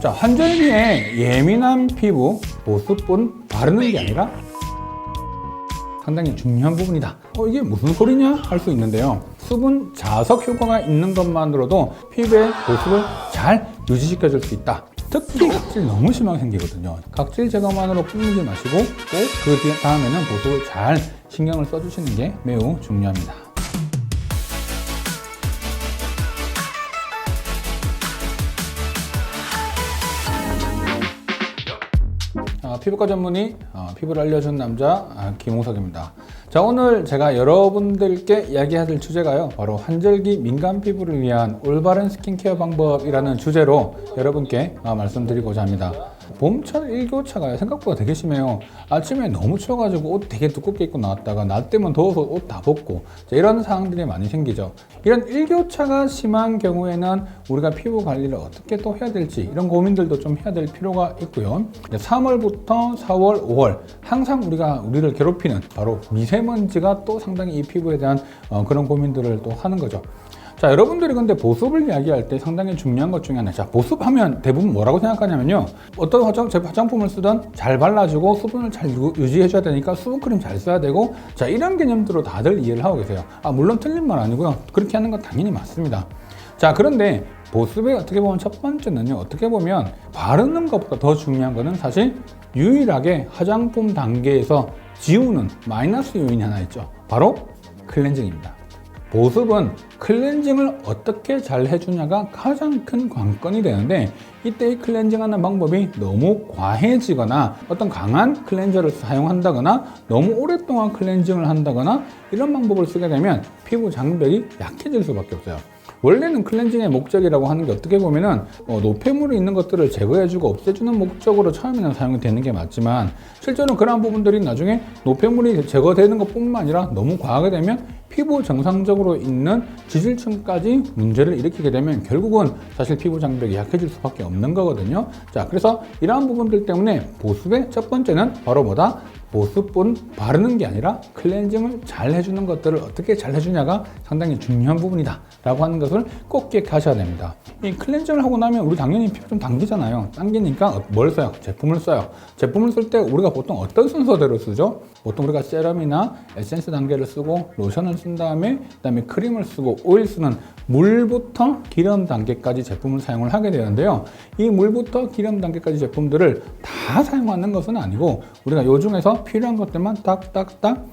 자, 환절기에 예민한 피부 보습본 바르는 게 아니라 상당히 중요한 부분이다. 이게 무슨 소리냐? 할 수 있는데요. 수분 자석 효과가 있는 것만으로도 피부의 보습을 잘 유지시켜 줄 수 있다. 특히 각질 너무 심하게 생기거든요. 각질 제거만으로 끝내지 마시고 꼭 그 다음에는 보습을 잘 신경을 써주시는 게 매우 중요합니다. 피부과 전문의, 피부를 알려준 남자 김홍석입니다. 자, 오늘 제가 여러분들께 이야기할 주제가요, 바로 환절기 민감 피부를 위한 올바른 스킨케어 방법이라는 주제로 여러분께 말씀드리고자 합니다. 봄철 일교차가 생각보다 되게 심해요. 아침에 너무 추워가지고 옷 되게 두껍게 입고 나왔다가 낮 되면 더워서 옷 다 벗고, 자, 이런 상황들이 많이 생기죠. 이런 일교차가 심한 경우에는 우리가 피부 관리를 어떻게 또 해야 될지 이런 고민들도 좀 해야 될 필요가 있고요. 3월부터 4월, 5월 항상 우리를 괴롭히는 바로 미세먼지가 또 상당히 이 피부에 대한 그런 고민들을 또 하는 거죠. 자, 여러분들이 근데 보습을 이야기할 때 상당히 중요한 것 중에 하나, 자, 보습하면 대부분 뭐라고 생각하냐면요, 어떤 화장품을 쓰든 잘 발라주고 수분을 잘 유지해줘야 되니까 수분크림 잘 써야 되고, 자, 이런 개념들로 다들 이해를 하고 계세요. 물론 틀린 말 아니고요, 그렇게 하는 건 당연히 맞습니다. 자, 그런데 보습의 어떻게 보면 첫 번째는요, 어떻게 보면 바르는 것보다 더 중요한 거는 사실 유일하게 화장품 단계에서 지우는 마이너스 요인이 하나 있죠. 바로 클렌징입니다. 보습은 클렌징을 어떻게 잘 해주냐가 가장 큰 관건이 되는데, 이때 이 클렌징하는 방법이 너무 과해지거나 어떤 강한 클렌저를 사용한다거나 너무 오랫동안 클렌징을 한다거나 이런 방법을 쓰게 되면 피부 장벽이 약해질 수밖에 없어요. 원래는 클렌징의 목적이라고 하는 게 어떻게 보면은 노폐물이 있는 것들을 제거해주고 없애주는 목적으로 처음에는 사용이 되는 게 맞지만, 실제로는 그러한 부분들이 나중에 노폐물이 제거되는 것뿐만 아니라 너무 과하게 되면 피부 정상적으로 있는 지질층까지 문제를 일으키게 되면 결국은 사실 피부 장벽이 약해질 수밖에 없는 거거든요. 자, 그래서 이러한 부분들 때문에 보습의 첫 번째는 바로 뭐다? 보습본 바르는 게 아니라 클렌징을 잘 해주는 것들을 어떻게 잘 해주냐가 상당히 중요한 부분이다 라고 하는 것을 꼭 기억하셔야 됩니다. 이 클렌징을 하고 나면 우리 당연히 피부 좀 당기잖아요. 당기니까 뭘 써요? 제품을 써요. 제품을 쓸 때 우리가 보통 어떤 순서대로 쓰죠? 보통 우리가 세럼이나 에센스 단계를 쓰고 로션을 쓴 다음에 그다음에 크림을 쓰고 오일 쓰는 물부터 기름 단계까지 제품을 사용을 하게 되는데요. 이 물부터 기름 단계까지 제품들을 다 사용하는 것은 아니고 우리가 요 중에서 필요한 것들만 딱딱딱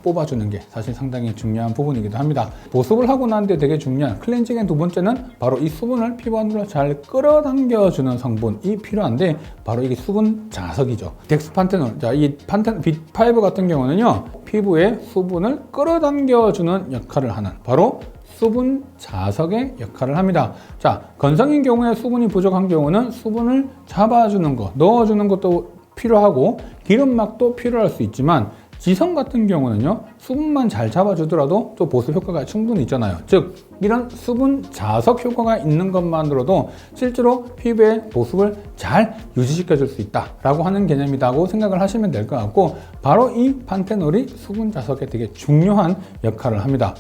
뽑아주는 게 사실 상당히 중요한 부분이기도 합니다. 보습을 하고 난 뒤에 되게 중요한 클렌징의 두 번째는 바로 이 수분을 피부 안으로 잘 끌어당겨주는 성분이 필요한데, 바로 이게 수분 자석이죠. 덱스판테놀. 자, 이 B5 같은 경우는요, 피부에 수분을 끌어당겨주는 역할을 하는 바로 수분 자석의 역할을 합니다. 자, 건성인 경우에 수분이 부족한 경우는 수분을 잡아주는 것, 넣어주는 것도 필요하고 기름막도 필요할 수 있지만, 지성 같은 경우는요, 수분만 잘 잡아주더라도 또 보습 효과가 충분히 있잖아요. 즉, 이런 수분 자석 효과가 있는 것만으로도 실제로 피부의 보습을 잘 유지시켜 줄 수 있다라고 하는 개념이라고 생각을 하시면 될 것 같고, 바로 이 판테놀이 수분 자석에 되게 중요한 역할을 합니다.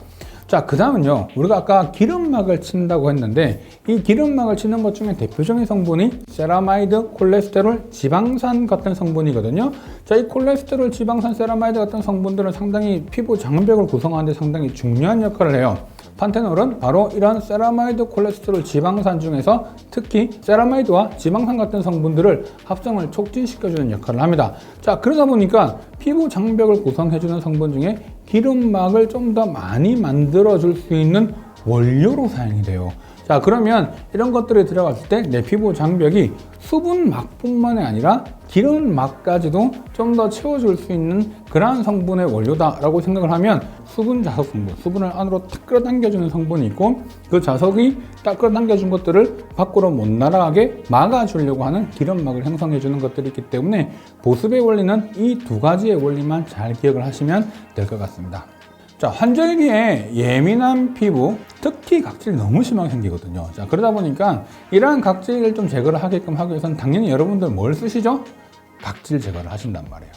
자, 그 다음은요, 우리가 아까 기름막을 친다고 했는데, 이 기름막을 치는 것 중에 대표적인 성분이 세라마이드, 콜레스테롤, 지방산 같은 성분이거든요. 자, 이 콜레스테롤, 지방산, 세라마이드 같은 성분들은 상당히 피부 장벽을 구성하는 데 상당히 중요한 역할을 해요. 판테놀은 바로 이런 세라마이드, 콜레스테롤, 지방산 중에서 특히 세라마이드와 지방산 같은 성분들을 합성을 촉진시켜주는 역할을 합니다. 자, 그러다 보니까 피부 장벽을 구성해주는 성분 중에 기름막을 좀 더 많이 만들어줄 수 있는 원료로 사용이 돼요. 자, 그러면 이런 것들이 들어갔을 때 내 피부 장벽이 수분막뿐만이 아니라 기름막까지도 좀 더 채워줄 수 있는 그러한 성분의 원료다라고 생각을 하면, 수분 자석 성분, 수분을 안으로 탁 끌어당겨주는 성분이 있고, 그 자석이 딱 끌어당겨준 것들을 밖으로 못 날아가게 막아주려고 하는 기름막을 형성해주는 것들이 있기 때문에 보습의 원리는 이 두 가지의 원리만 잘 기억을 하시면 될 것 같습니다. 자, 환절기에 예민한 피부, 특히 각질이 너무 심하게 생기거든요. 자, 그러다 보니까 이러한 각질을 좀 제거를 하게끔 하기 위해서는 당연히 여러분들 뭘 쓰시죠? 각질 제거를 하신단 말이에요.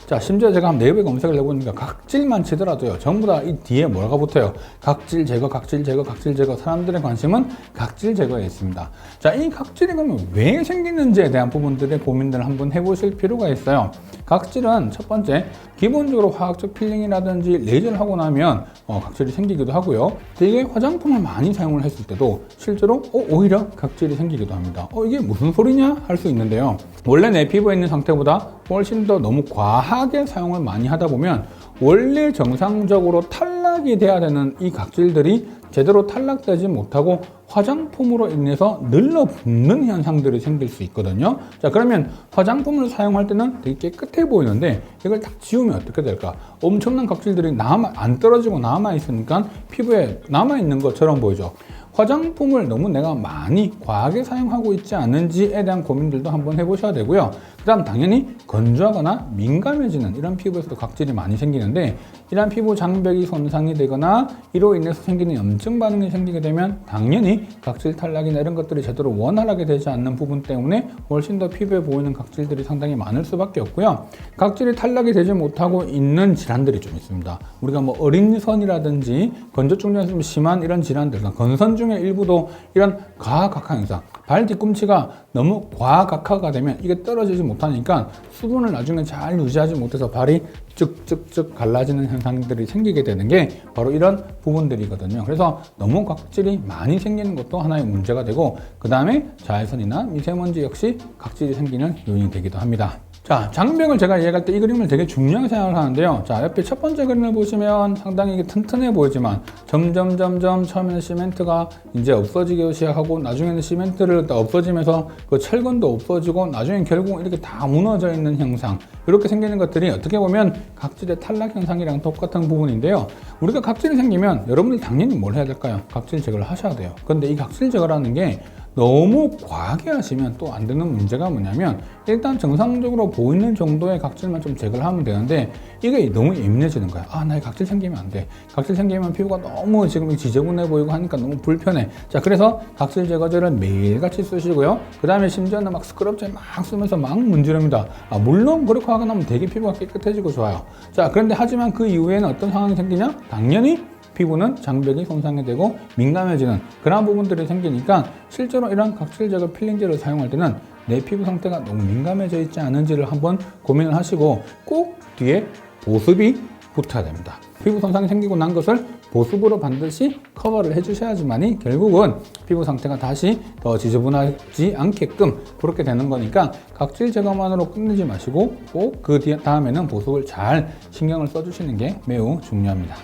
자, 심지어 제가 한 네이버에 검색을 해보니까 각질만 치더라도요, 전부 다 이 뒤에 뭐가 붙어요? 각질 제거, 각질 제거, 각질 제거. 사람들의 관심은 각질 제거에 있습니다. 자, 이 각질이 그러면 왜 생기는지에 대한 부분들의 고민들을 한번 해보실 필요가 있어요. 각질은 첫 번째, 기본적으로 화학적 필링이라든지 레이저를 하고 나면 각질이 생기기도 하고요. 되게 화장품을 많이 사용을 했을 때도 실제로 오히려 각질이 생기기도 합니다. 이게 무슨 소리냐? 할 수 있는데요. 원래 내 피부에 있는 상태보다 훨씬 더 너무 과하게 사용을 많이 하다 보면 원래 정상적으로 탈락이 돼야 되는 이 각질들이 제대로 탈락되지 못하고 화장품으로 인해서 늘러붙는 현상들이 생길 수 있거든요. 자, 그러면 화장품을 사용할 때는 되게 깨끗해 보이는데 이걸 딱 지우면 어떻게 될까? 엄청난 각질들이 안 떨어지고 남아있으니까 피부에 남아있는 것처럼 보이죠. 화장품을 너무 내가 많이 과하게 사용하고 있지 않은지에 대한 고민들도 한번 해보셔야 되고요. 그 다음 당연히 건조하거나 민감해지는 이런 피부에서도 각질이 많이 생기는데 이런 피부 장벽이 손상이 되거나 이로 인해서 생기는 염증 반응이 생기게 되면 당연히 각질 탈락이나 이런 것들이 제대로 원활하게 되지 않는 부분 때문에 훨씬 더 피부에 보이는 각질들이 상당히 많을 수밖에 없고요. 각질이 탈락이 되지 못하고 있는 질환들이 좀 있습니다. 우리가 뭐 어린선이라든지 건조증이 좀 심한 이런 질환들, 건선 중에 일부도 이런 과각화 현상, 발 뒤꿈치가 너무 과각화가 되면 이게 떨어지지 못하니까 수분을 나중에 잘 유지하지 못해서 발이 쭉쭉쭉 갈라지는 현상들이 생기게 되는 게 바로 이런 부분들이거든요. 그래서 너무 각질이 많이 생기는 것도 하나의 문제가 되고, 그 다음에 자외선이나 미세먼지 역시 각질이 생기는 요인이 되기도 합니다. 자, 장벽을 제가 이해할 때 이 그림을 되게 중요하게 생각을 하는데요. 자, 옆에 첫 번째 그림을 보시면 상당히 이게 튼튼해 보이지만 점점 처음에는 시멘트가 이제 없어지기 시작하고 나중에는 시멘트를 없어지면서 그 철근도 없어지고 나중에 결국 이렇게 다 무너져 있는 형상, 이렇게 생기는 것들이 어떻게 보면 각질의 탈락 현상이랑 똑같은 부분인데요. 우리가 각질이 생기면 여러분들 당연히 뭘 해야 될까요? 각질 제거를 하셔야 돼요. 근데 이 각질 제거라는 게 너무 과하게 하시면 또 안 되는 문제가 뭐냐면, 일단 정상적으로 보이는 정도의 각질만 좀 제거를 하면 되는데 이게 너무 예민해지는 거야. 나의 각질 생기면 안 돼. 각질 생기면 피부가 너무 지금 지저분해 보이고 하니까 너무 불편해. 자, 그래서 각질 제거제를 매일같이 쓰시고요. 그 다음에 심지어는 막 스크럽제 막 쓰면서 막 문지릅니다. 물론 그렇게 하고 나면 되게 피부가 깨끗해지고 좋아요. 자, 그런데 하지만 그 이후에는 어떤 상황이 생기냐? 당연히 피부는 장벽이 손상이 되고 민감해지는 그런 부분들이 생기니까 실제로 이런 각질 제거 필링제를 사용할 때는 내 피부 상태가 너무 민감해져 있지 않은지를 한번 고민을 하시고 꼭 뒤에 보습이 붙어야 됩니다. 피부 손상이 생기고 난 것을 보습으로 반드시 커버를 해주셔야지만이 결국은 피부 상태가 다시 더 지저분하지 않게끔 그렇게 되는 거니까 각질 제거만으로 끝내지 마시고 꼭 그 다음에는 보습을 잘 신경을 써주시는 게 매우 중요합니다.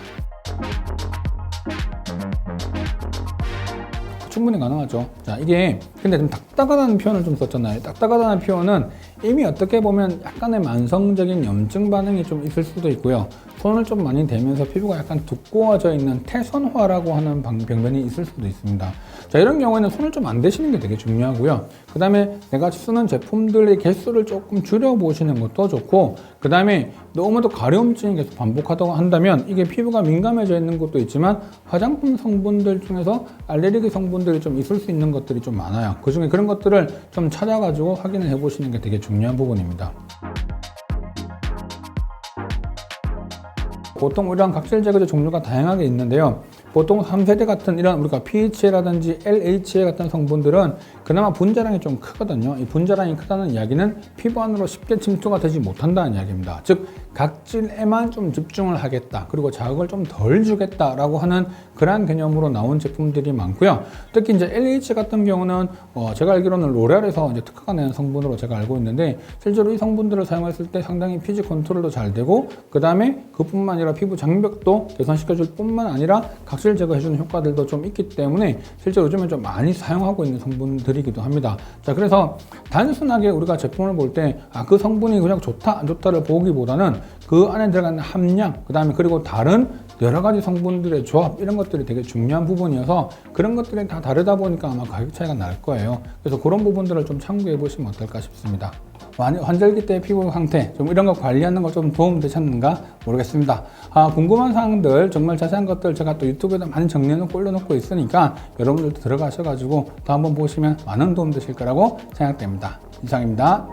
충분히 가능하죠. 자, 이게 근데 좀 딱딱하다는 표현을 좀 썼잖아요. 딱딱하다는 표현은 이미 어떻게 보면 약간의 만성적인 염증 반응이 좀 있을 수도 있고요. 손을 좀 많이 대면서 피부가 약간 두꺼워져 있는 태손화라고 하는 병변이 있을 수도 있습니다. 자, 이런 경우에는 손을 좀 안 대시는 게 되게 중요하고요. 그 다음에 내가 쓰는 제품들의 개수를 조금 줄여보시는 것도 좋고, 그 다음에 너무도 가려움증이 계속 반복하다고 한다면 이게 피부가 민감해져 있는 것도 있지만 화장품 성분들 중에서 알레르기 성분들이 좀 있을 수 있는 것들이 좀 많아요. 그 중에 그런 것들을 좀 찾아가지고 확인을 해보시는 게 되게 중요한 부분입니다. 보통 이런 각질 제거제 종류가 다양하게 있는데요. 보통 3세대 같은 이런 우리가 PHA라든지 LHA 같은 성분들은 그나마 분자량이 좀 크거든요. 이 분자량이 크다는 이야기는 피부 안으로 쉽게 침투가 되지 못한다는 이야기입니다. 즉 각질에만 좀 집중을 하겠다, 그리고 자극을 좀 덜 주겠다라고 하는 그러한 개념으로 나온 제품들이 많고요. 특히 이제 LH 같은 경우는 제가 알기로는 로레알에서 이제 특허가 낸 성분으로 제가 알고 있는데, 실제로 이 성분들을 사용했을 때 상당히 피지 컨트롤도 잘 되고, 그 다음에 그뿐만 아니라 피부 장벽도 개선시켜줄 뿐만 아니라 각질 제거해주는 효과들도 좀 있기 때문에 실제 요즘에 좀 많이 사용하고 있는 성분들이기도 합니다. 자, 그래서 단순하게 우리가 제품을 볼 때 그 성분이 그냥 좋다 안 좋다를 보기보다는 그 안에 들어가는 함량, 그 다음에 그리고 다른 여러 가지 성분들의 조합, 이런 것들이 되게 중요한 부분이어서 그런 것들이 다 다르다 보니까 아마 가격 차이가 날 거예요. 그래서 그런 부분들을 좀 참고해 보시면 어떨까 싶습니다. 환절기 때 피부 상태 좀 이런 거 관리하는 거 좀 도움 되셨는가 모르겠습니다. 궁금한 사항들 정말 자세한 것들 제가 또 유튜브에다 많이 정리해놓고 올려놓고 있으니까 여러분들도 들어가셔가지고 또 한번 보시면 많은 도움 되실 거라고 생각됩니다. 이상입니다.